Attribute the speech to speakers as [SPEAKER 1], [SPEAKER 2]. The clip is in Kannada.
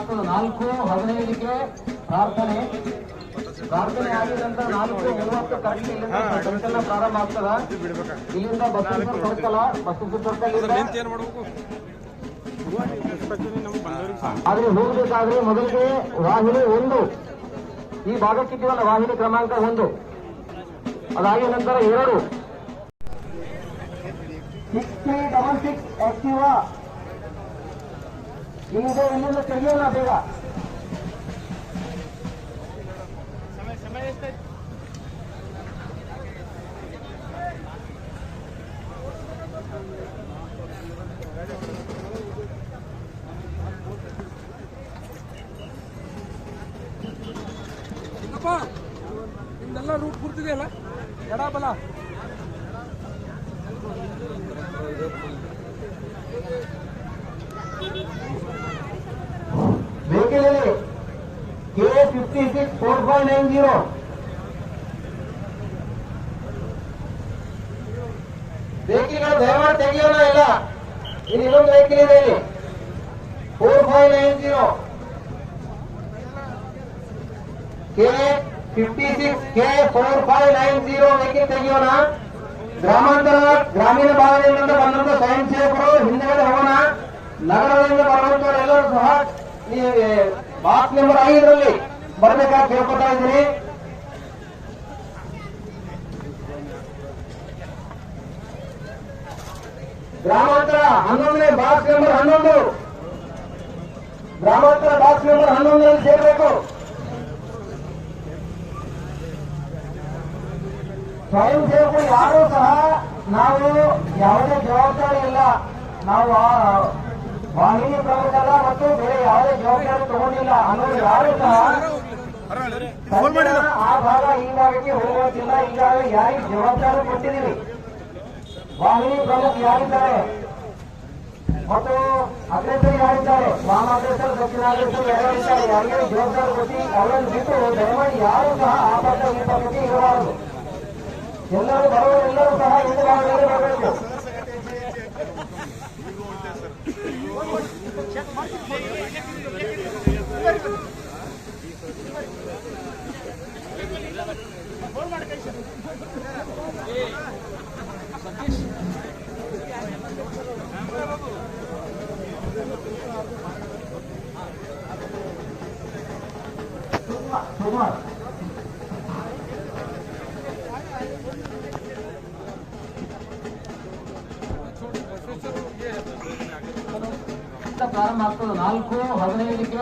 [SPEAKER 1] ಆಗ್ತದೆ 4:15ಕ್ಕೆ ಪ್ರಾರ್ಥನೆ ಆಗಿದ ನಂತರ 4:30 ಕರೆಕ್ಟ್ ಇಲ್ಲಿಂದ ಸಂಚಲನ ಪ್ರಾರಂಭ ಆಗ್ತದ. ಇಲ್ಲಿಂದ ಬಸವೇಶ್ವರ ಸರ್ಕಲ್ ಆದ್ರೆ ಹೋಗ್ಬೇಕಾದ್ರೆ ಮೊದಲಿಗೆ ವಾಹಿನಿ 1 ಈ ಭಾಗಕ್ಕಿದ್ದೀವಲ್ಲ, ವಾಹಿನಿ ಕ್ರಮಾಂಕ 1. ಅದಾಗಿದ ನಂತರ 2 6366 ಆಕ್ಟಿವಾ ಇಲ್ಲಿಂದ ತೆಗೆಯೋಣ ಬೇಗ.
[SPEAKER 2] ನಿಮ್ದೆಲ್ಲ ರೂಟ್ ಗುರ್ತಿದೆಯಲ್ಲ, ಎಡ ಬಲ
[SPEAKER 1] ವೆಹಿಕಲ್ K56 4590 ವೆಹಿಕಲ್ ದಯಮಾಡಿ ತೆಗೆಯೋಣ. ಇಲ್ಲ ಇಲ್ಲಿ ಇನ್ನೊಂದು ವೆಹಿಕಲ್ ಇದೆ, ಇಲ್ಲಿ 4590 K56 K4590 ವೆಹಿಕಲ್ ತೆಗೆಯೋಣ. ಗ್ರಾಮಾಂತರ ಗ್ರಾಮೀಣ ಭಾಗದಿಂದ ಬಂದಂತ ಸ್ವಯಂ ಸೇವಕರು ಹಿಂದೆಗಡೆ ಹೋಗೋಣ. ನಗರದಿಂದ ಬರುವಂತವರು ಎಲ್ಲರೂ ಸಹ ಈ ಬಾಕ್ಸ್ ನಂಬರ್ 5ರಲ್ಲಿ ಬರ್ಬೇಕಾಗಿ ಕೇಳ್ಕೊತಾ ಇದ್ದೀನಿ. ಗ್ರಾಮಾಂತರ 11ನೇ ಬಾಕ್ಸ್ ನಂಬರ್ 11, ಗ್ರಾಮಾಂತರ ಬಾಕ್ಸ್ ನಂಬರ್ 11ರಲ್ಲಿ ಸೇರಬೇಕು. ಸ್ವಯಂ ಸೇವಕರು ಯಾರೂ ಸಹ ನಾವು ಯಾವುದೇ ಜವಾಬ್ದಾರಿ ಇಲ್ಲ, ನಾವು ವಾಹಿನಿ ಪ್ರಮುಖರ ಮತ್ತು ಬೇರೆ ಯಾವುದೇ ಜವಾಬ್ದಾರಿ ತಗೊಂಡಿಲ್ಲ ಅನ್ನೋದು ಯಾರು ಸಹ ಆ ಭಾಗ ಈ ಭಾಗಕ್ಕೆ ಹೋಗುವಂತಿಲ್ಲ. ಈಗಾಗಲೇ ಯಾರಿಗೆ ಜವಾಬ್ದಾರಿ ಕೊಟ್ಟಿದ್ದೀವಿ, ವಾಹಿನಿ ಪ್ರಮುಖ ಯಾರಿದ್ದಾರೆ ಮತ್ತು ಅಗ್ರೇಸರ್ ಯಾರಿದ್ದಾರೆ, ವಾಮಾಗ್ರೇಸರ್ ದಕ್ಷಿಣಾಗ್ರೇಸರ್ ಯಾರಿದ್ದಾರೆ, ಯಾರಿಗೆ ಜವಾಬ್ದಾರಿ ಕೊಟ್ಟು ಅವರನ್ನು ಬಿಟ್ಟು ದಯಮಾಡಿ ಯಾರು ಸಹ ಆ ಭಾಗ ಈ ಭಾಗಕ್ಕೆ ಇರಬಾರದು. ಎಲ್ಲರೂ ಬರುವವರೆಲ್ಲರೂ ಸಹ ಒಂದು ಭಾಗದಲ್ಲಿ ಬರಬೇಕು. ಪ್ರಾರಂಭ ಆಗ್ತದೆ 4:15ಕ್ಕೆ